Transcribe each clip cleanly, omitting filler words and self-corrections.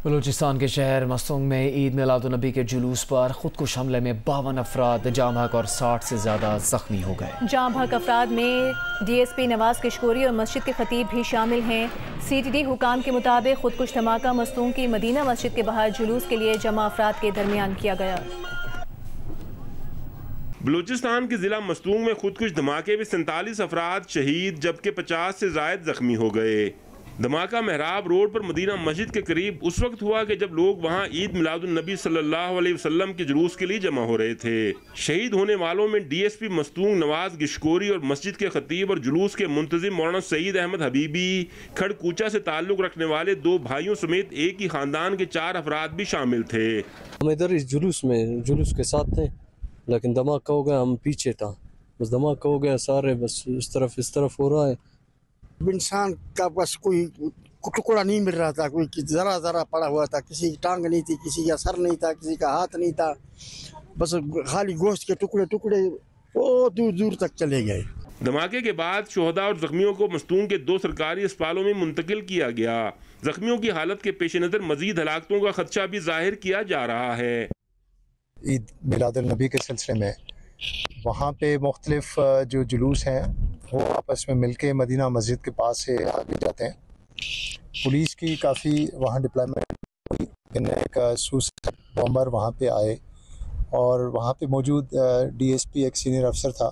बलूचिस्तान के शहर मस्तूंग में ईद मिलादुन्नबी के जुलूस पर खुदकुश हमले में 52 अफराद जाम हक और 60 से ज़्यादा जख्मी हो गए। जाम हक अफराद में DSP नवाज किशकोरी और मस्जिद के खतीब भी शामिल हैं। CTD हुकाम के मुताबिक खुदकुश धमाका मस्तूंग की मदीना मस्जिद के बाहर जुलूस के लिए जमा अफराद के दरमियान किया गया। बलूचिस्तान के जिला मस्तूंग में खुदकुश धमाके में 47 अफराद शहीद जबकि 50 से जायद जख्मी हो गए। धमाका मेहराब रोड पर मदीना मस्जिद के करीब उस वक्त हुआ कि जब लोग वहां ईद मिलादुन्नबी सल्लल्लाहु अलैहि वसल्लम के जुलूस के लिए जमा हो रहे थे। शहीद होने वालों में DSP मस्तूंग नवाज गिशकोरी और मस्जिद के खतीब और जुलूस के मुंतजिम मौलाना सईद अहमद हबीबी खड़कूचा से ताल्लुक रखने वाले 2 भाइयों समेत एक ही खानदान के 4 अफराद भी शामिल थे। हम इधर इस जुलूस के साथ थे, लेकिन धमाका हो गया, हम पीछे था, बस धमाका हो गया, सारे बस इस तरफ हो रहा है। इंसान का बस कोई टुकड़ा नहीं मिल रहा था, कोई जरा पड़ा हुआ था, किसी की टांग नहीं थी, किसी का सर नहीं था, किसी का हाथ नहीं था, बस खाली गोश्त के टुकड़े वो दूर तक चले गए। धमाके के बाद शोहदा और जख्मियों को मस्तूंग के 2 सरकारी अस्पतालों में मुंतकिल किया गया। जख्मियों की हालत के पेश नज़र मजीद हलाकतों का खदशा भी जाहिर किया जा रहा है। ईद मिलादुन्नबी के सिलसिले में वहाँ पे मुख्तलिफ जो जुलूस हैं वो आपस में मिलके मदीना मस्जिद के पास से आगे जाते हैं। पुलिस की काफ़ी वहाँ डिप्लॉयमेंट हुई, एक सुसाइड बॉम्बर वहाँ पे आए और वहाँ पे मौजूद DSP एक सीनियर अफसर था,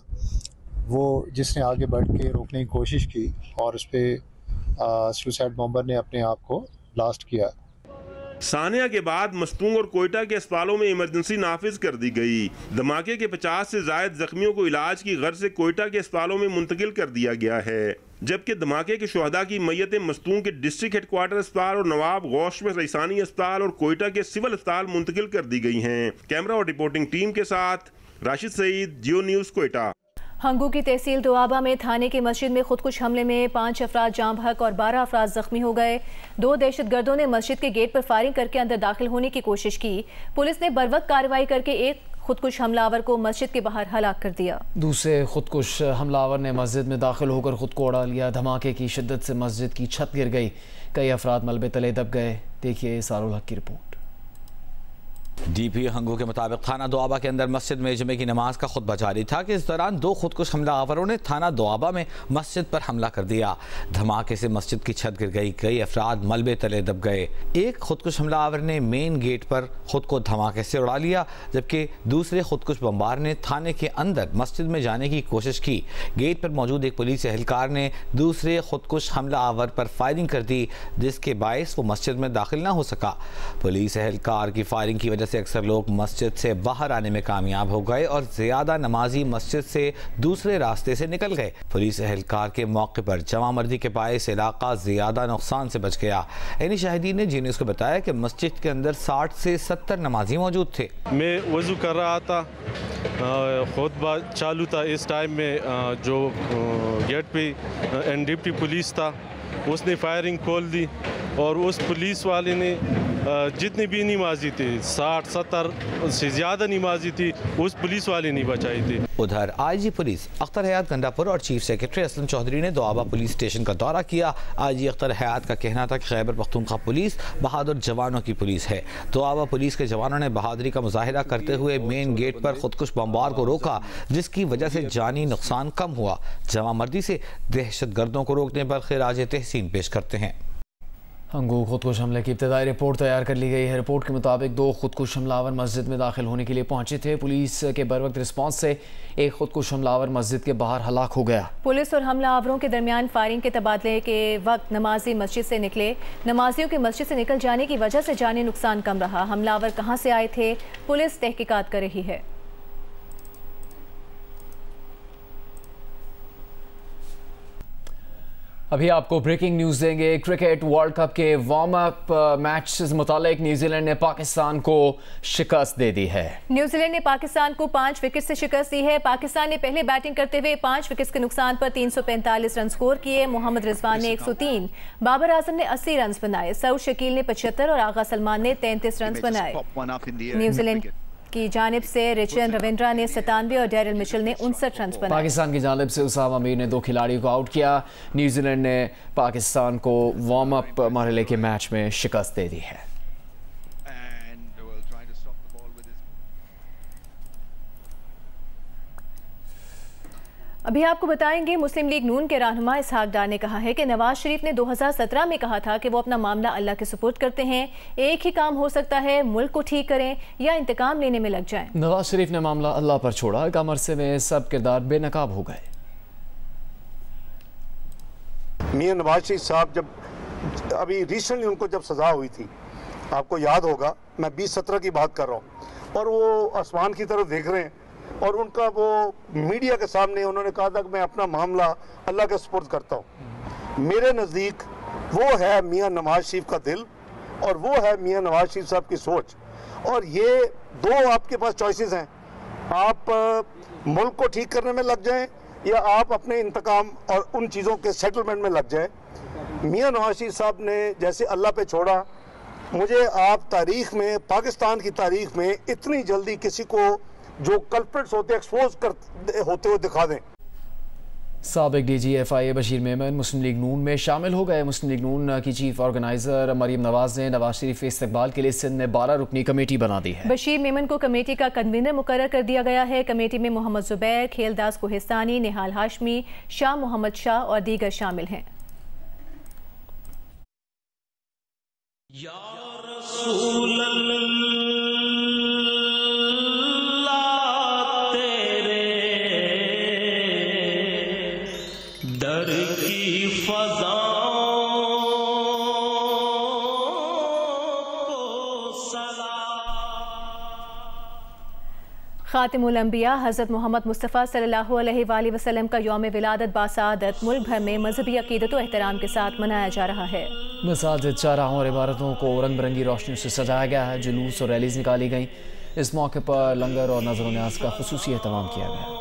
वो जिसने आगे बढ़ के रोकने की कोशिश की और उस पर सुसाइड बॉम्बर ने अपने आप को ब्लास्ट किया। सानिया के बाद मस्तूंग और कोयटा के अस्पतालों में इमरजेंसी नाफिज कर दी गई। धमाके के 50 से जायद जख्मियों को इलाज की गर्ज से कोयटा के अस्पतालों में मुंतकिल कर दिया गया है, जबकि धमाके के शुहदा की मैयतें मस्तूंग के डिस्ट्रिक्ट हेडक्वार्टर अस्पताल और नवाब गौश में रईसानी अस्पताल और कोयटा के सिविल अस्पताल मुंतकिल कर दी गई हैं। कैमरा और रिपोर्टिंग टीम के साथ राशिद सईद, जियो न्यूज़, कोयटा। हंगू की तहसील दोआबा में थाने की मस्जिद में खुदकुश हमले में 5 अफराद जाम हक और 12 अफराद जख्मी हो गए। 2 दहशतगर्दों ने मस्जिद के गेट पर फायरिंग करके अंदर दाखिल होने की कोशिश की। पुलिस ने बरवक्त कार्रवाई करके एक खुदकुश हमलावर को मस्जिद के बाहर हलाक कर दिया। दूसरे खुदकुश हमलावर ने मस्जिद में दाखिल होकर खुद को उड़ा लिया। धमाके की शिद्दत से मस्जिद की छत गिर गई, कई अफराद मलबे तले दब गए। देखिए सारुल हक की रिपोर्ट। DP हंगू के मुताबिक थाना दोआबा के अंदर मस्जिद में जुमे की नमाज का खुतबा जारी था कि इस दौरान 2 खुदकुश हमलावरों ने थाना दोआबा में मस्जिद पर हमला कर दिया। धमाके से मस्जिद की छत गिर गई, कई अफराद मलबे तले दब गए। एक खुदकुश हमलावर ने मेन गेट पर खुद को धमाके से उड़ा लिया, जबकि दूसरे खुदकुश बमबार ने थाने के अंदर मस्जिद में जाने की कोशिश की। गेट पर मौजूद एक पुलिस एहलकार ने दूसरे खुदकुश हमलावर पर फायरिंग कर दी, जिसके बायस वो मस्जिद में दाखिल न हो सका। पुलिस एहलकार की फायरिंग की वजह से अक्सर लोग मस्जिद से बाहर आने में कामयाब हो गए और ज्यादा नमाजी मस्जिद से दूसरे रास्ते से निकल गए। पुलिस एहलकार के मौके पर जमामर्दी के बायस इलाका ज्यादा नुकसान से बच गया। इन्हीं शाहिदीन ने जी न्यूज़ को बताया कि मस्जिद के अंदर 60 से 70 नमाजी मौजूद थे। मैं वज़ू कर रहा था, खुतबा चालू था। इस टाइम में जो गेट पे NDP पुलिस था उसने फायरिंग खोल दी और उस पुलिस वाले ने जितने भी नमाजी थे, 60-70 से ज़्यादा नमाजी थी, उस पुलिस वाले ने बचाई थी। उधर IG पुलिस अख्तर हयात गंडापुर और चीफ सेक्रेटरी असलम चौधरी ने दोआबा पुलिस स्टेशन का दौरा किया। IG अख्तर हयात का कहना था कि खैबर पख्तूनख्वा पुलिस बहादुर जवानों की पुलिस है। दोआबा पुलिस के जवानों ने बहादुरी का मुजाहिरा करते हुए मेन गेट पर खुदकुश बमबार को रोका, जिसकी वजह से जानी नुकसान कम हुआ। जमामर्दी से दहशतगर्दों को रोकने पर खिराज तहसीन पेश करते हैं। हंगू खुदकुश हमले की इब्तदाई रिपोर्ट तैयार कर ली गई है। रिपोर्ट के मुताबिक 2 खुदकुश हमलावर मस्जिद में दाखिल होने के लिए पहुंचे थे। पुलिस के बरवक्त रिस्पांस से एक खुदकुश हमलावर मस्जिद के बाहर हलाक हो गया। पुलिस और हमलावरों के दरमियान फायरिंग के तबादले के वक्त नमाजी मस्जिद से निकले। नमाजियों के मस्जिद से निकल जाने की वजह से जानी नुकसान कम रहा। हमलावर कहाँ से आए थे, पुलिस तहकीकात कर रही है। अभी आपको ब्रेकिंग न्यूज़ देंगे। क्रिकेट वर्ल्ड कप के वार्म अप मैच से मुतालिक न्यूजीलैंड ने पाकिस्तान को शिकस्त दे दी है। न्यूजीलैंड ने पाकिस्तान को 5 विकेट से शिकस्त दी है। पाकिस्तान ने पहले बैटिंग करते हुए 5 विकेट के नुकसान पर 345 रन स्कोर किए। मोहम्मद रिजवान ने 103, बाबर आजम ने 80 रन बनाए, सऊद शकील ने 75 और आगा सलमान ने 33 रन बनाए। न्यूजीलैंड की जानिब से रिचर्ड रविंद्रा ने 97 और डेरिल मिचेल ने 59 रन बनाए। पाकिस्तान की जानिब से उसामा मीर ने 2 खिलाड़ियों को आउट किया। न्यूजीलैंड ने पाकिस्तान को वार्म अप मरहले के मैच में शिकस्त दे दी है। अभी आपको बताएंगे, मुस्लिम लीग नून के रहनुमा इसहाक डार ने कहा है कि नवाज शरीफ ने 2017 में कहा था कि वो अपना मामला अल्लाह के सुपुर्द करते हैं। एक ही काम हो सकता है, मुल्क को ठीक करें या इंतकाम लेने में लग जाएं। नवाज शरीफ ने मामला अल्लाह पर छोड़ा, कम अरसे में सब किरदार बेनकाब हो गए। मियां नवाज शरीफ साहब जब अभी रिसेंटली उनको जब सजा हुई थी, आपको याद होगा, मैं 2017 की बात कर रहा हूँ, और वो आसमान की तरफ देख रहे हैं और उनका वो मीडिया के सामने उन्होंने कहा था कि मैं अपना मामला अल्लाह के सुपुर्द करता हूँ। मेरे नज़दीक वो है मियां नवाज शरीफ का दिल और वो है मियां नवाज शरीफ साहब की सोच। और ये दो आपके पास चॉइसेस हैं, आप मुल्क को ठीक करने में लग जाएं या आप अपने इंतकाम और उन चीज़ों के सेटलमेंट में लग जाएं। मियां नवाज शरीफ साहब ने जैसे अल्लाह पे छोड़ा, मुझे आप तारीख में, पाकिस्तान की तारीख में इतनी जल्दी किसी को जो कल्प्रिट्स होते एक्सपोज होते हुए दिखा दें। साबिक DG/FIA बशीर मेमन मुस्लिम लीग नून में शामिल हो गए। मुस्लिम लीग नून की चीफ ऑर्गेनाइजर मरीम नवाज ने नवाज शरीफ के इस्तकबाल के लिए सिंध में 12 रुकनी कमेटी बना दी है। बशीर मेमन को कमेटी का कन्वीनर मुकर्रर कर दिया गया है। कमेटी में मोहम्मद जुबैर, खेलदास कोहिस्तानी, निहाल हाशमी, शाह मोहम्मद शाह और दीगर शामिल हैं। खातिमुल अंबिया हज़रत मोहम्मद मुस्तफ़ा सल्लल्लाहु अलैहि वसल्लम का यौम विलादत बासादत मुल्क भर में मजहबी अकीदत और एहतराम के साथ मनाया जा रहा है। मसाजिद, चौराहों और इमारतों को रंग बिरंगी रोशनियों से सजाया गया है। जुलूस और रैलीज निकाली गई। इस मौके पर लंगर और नजर न्याज का खुसूसी एहतमाम किया गया।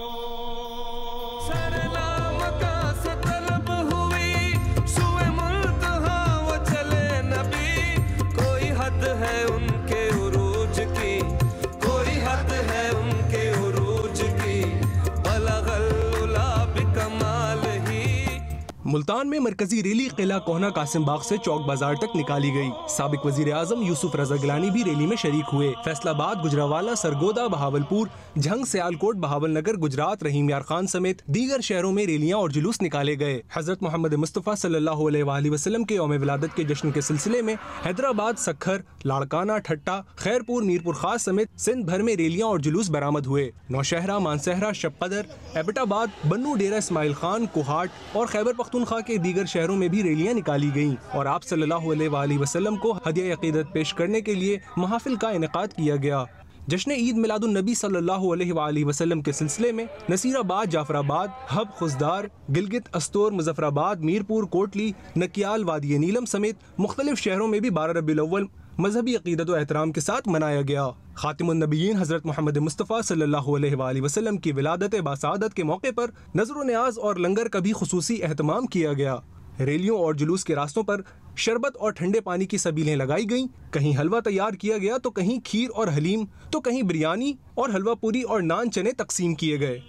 मुल्तान में मरकजी रैली किला कोहना कासिम बाग से चौक बाजार तक निकाली गई। साबिक वजीर आजम यूसुफ रजा गिलानी भी रैली में शरीक हुए। फैसलाबाद, गुजरावाला, सरगोदा, बहावलपुर, झंग, सियालकोट, बहावल नगर, गुजरात, रहीम यार खान समेत दीगर शहरों में रैलियां और जुलूस निकाले गए। हजरत मोहम्मद मुस्तफ़ा सल्लल्लाहु अलैहि वसल्लम के यौम विलादत के जश्न के सिलसिले में हैदराबाद, सखर, लाड़काना, ठट्टा, खैरपुर, मीरपुर खास समेत सिंध भर में रैलियां और जुलूस बरामद हुए। नौशहरा, मानसहरा, शबकदर, एबटाबाद, बन्नू, डेरा इस्माइल खान, कोहाट और खैबर पख्तूनख्वा के दीगर शहरों में भी रैलियां निकाली गईं और आप सल्लल्लाहु अलैहि वसल्लम को हदिया अकीदत पेश करने के लिए महफिल का इनेकाद किया गया। जश्न ईद मिलादुन नबी सल्लल्लाहु अलैहि वसल्लम के सिलसिले में नसीराबाद, जाफराबाद, हब, खुजदार, गिलगित, अस्तोर, मुजफ्फराबाद, मीरपुर, कोटली, नकियाल, वादी नीलम समेत मुख्तलिफ शहरों में भी 12 रबीउल अव्वल मजहबी अकीदत व एहतराम के साथ मनाया गया। खातिमुन नबीयीन हजरत मोहम्मद मुस्तफ़ा सल्लल्लाहु अलैहि वसल्लम की विलादत बासादत के मौके पर नजर न्याज और लंगर का भी खुसूसी एहतमाम किया गया। रैलियों और जुलूस के रास्तों पर शरबत और ठंडे पानी की सबीलें लगाई गईं। कहीं हलवा तैयार किया गया तो कहीं खीर और हलीम, तो कहीं बिरयानी और हलवा पूरी और नान चने तकसीम किए गए।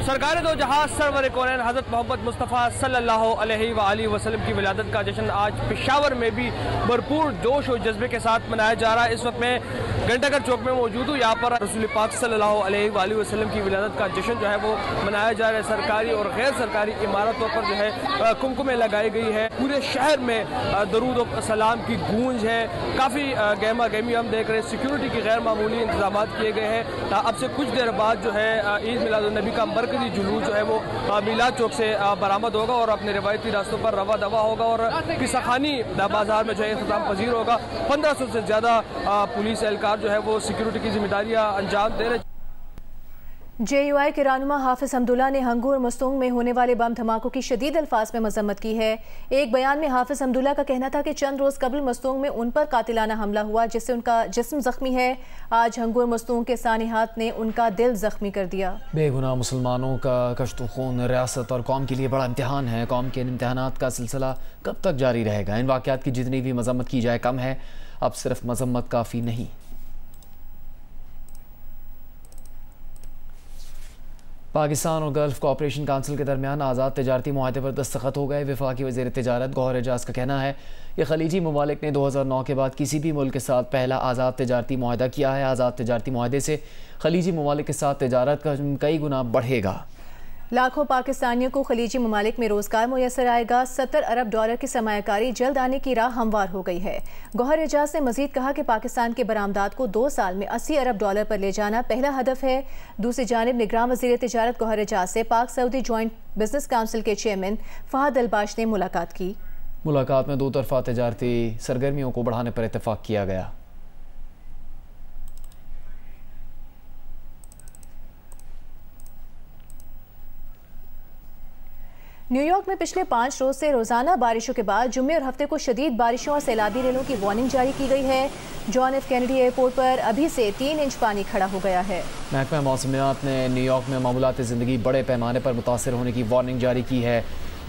सरकार दो जहाज सरवर कौनैन हज़रत मोहम्मद मुस्तफ़ा सल्लल्लाहु अलैहि वसल्लम की विलादत का जश्न आज पेशावर में भी भरपूर जोश और जज्बे के साथ मनाया जा रहा है। इस वक्त मैं घंटाघर चौक में मौजूद हूँ। यहाँ पर रसूल पाक सल्लल्लाहु अलैहि वसल्लम की विलादत का जश्न जो है वो मनाया जा रहा है। सरकारी और गैर सरकारी इमारतों पर जो है कुमकुमें लगाई गई है। पूरे शहर में दरूद और सलाम की गूंज है। काफ़ी गहमा गहमी हम देख रहे हैं। सिक्योरिटी के गैर मामूली इंतजाम किए गए हैं। अब से कुछ देर बाद जो है ईद मिलादुन नबी का मरकजी जुलूस जो है वो मिलाद चौक से बरामद होगा और अपने रवायती रास्तों पर रवा दवा होगा और किसाखानी बाजार में जो है इख्तिताम पजीर होगा। 1500 से ज़्यादा पुलिस एहलकार जो है वो सिक्योरिटी की जिम्मेदारियां अंजाम दे रहे। JUI के रहनुमा हाफिज हमदुल्ला ने हंगू और मस्तूंग में होने वाले बम धमाकों की शदीद अल्फाज में मजम्मत की है। एक बयान में हाफिज हमदुल्ला का कहना था कि चंद रोज़ कबल मस्तूंग में उन पर कातिलाना हमला हुआ जिससे उनका जिस्म जख्मी है। आज हंगू और मस्तूंग के सानिहात ने उनका दिल जख्मी कर दिया। बेगुनाह मुसलमानों का कश्त खून रियासत और कौम के लिए बड़ा इम्तहान है। कौम के इम्तहानात का सिलसिला कब तक जारी रहेगा? इन वाक़यात की जितनी भी मजम्मत की जाए कम है। अब सिर्फ मजम्मत काफ़ी नहीं। पाकिस्तान और गल्फ कोऑपरेशन काउंसिल के दरमियान आज़ाद तजारती मुआहदे पर दस्तखत हो गए। वफाकी वज़ीर तिजारत गौहर एजाज का कहना है कि खलीजी ममालिक ने 2009 के बाद किसी भी मुल्क के साथ पहला आज़ाद तजारती मुआहदा किया है। आज़ाद तजारती मुआहदे से खलीजी ममालिक के साथ तजारत का कई गुना बढ़ेगा। लाखों पाकिस्तानियों को खलीजी ममालिक में रोजगार मुयसर आएगा। 70 अरब डॉलर की सरमायाकारी जल्द आने की राह हमवार हो गई है। गौहर एजाज ने मजीद कहा कि पाकिस्तान के बरामदात को 2 साल में 80 अरब डॉलर पर ले जाना पहला हदफ है। दूसरी जानिब निगरान वज़ीर तिजारत गौहर एजाज से पाक सऊदी जॉइंट बिजनेस काउंसिल के चेयरमैन फहद अल्बाश ने मुलाकात की। मुलाकात में 2 तरफा तजारती सरगर्मियों को बढ़ाने पर इत्तेफाक किया गया। न्यूयॉर्क में पिछले 5 रोज से रोजाना बारिशों के बाद जुम्मे और हफ्ते को शदीद बारिशों और सैलाबी रेलों की वार्निंग जारी की गई है। जॉन एफ कैनेडी एयरपोर्ट पर अभी से 3 इंच पानी खड़ा हो गया है। महकमा मौसमियात ने न्यूयॉर्क में मामूलात ज़िंदगी बड़े पैमाने पर मुतासर होने की वार्निंग जारी की है।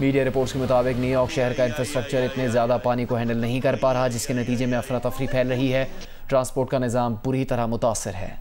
मीडिया रिपोर्ट्स के मुताबिक न्यूयॉर्क शहर का इंफ्रास्ट्रक्चर इतने ज़्यादा पानी को हैंडल नहीं कर पा रहा, जिसके नतीजे में अफरा तफरी फैल रही है। ट्रांसपोर्ट का निज़ाम पूरी तरह मुतासर है।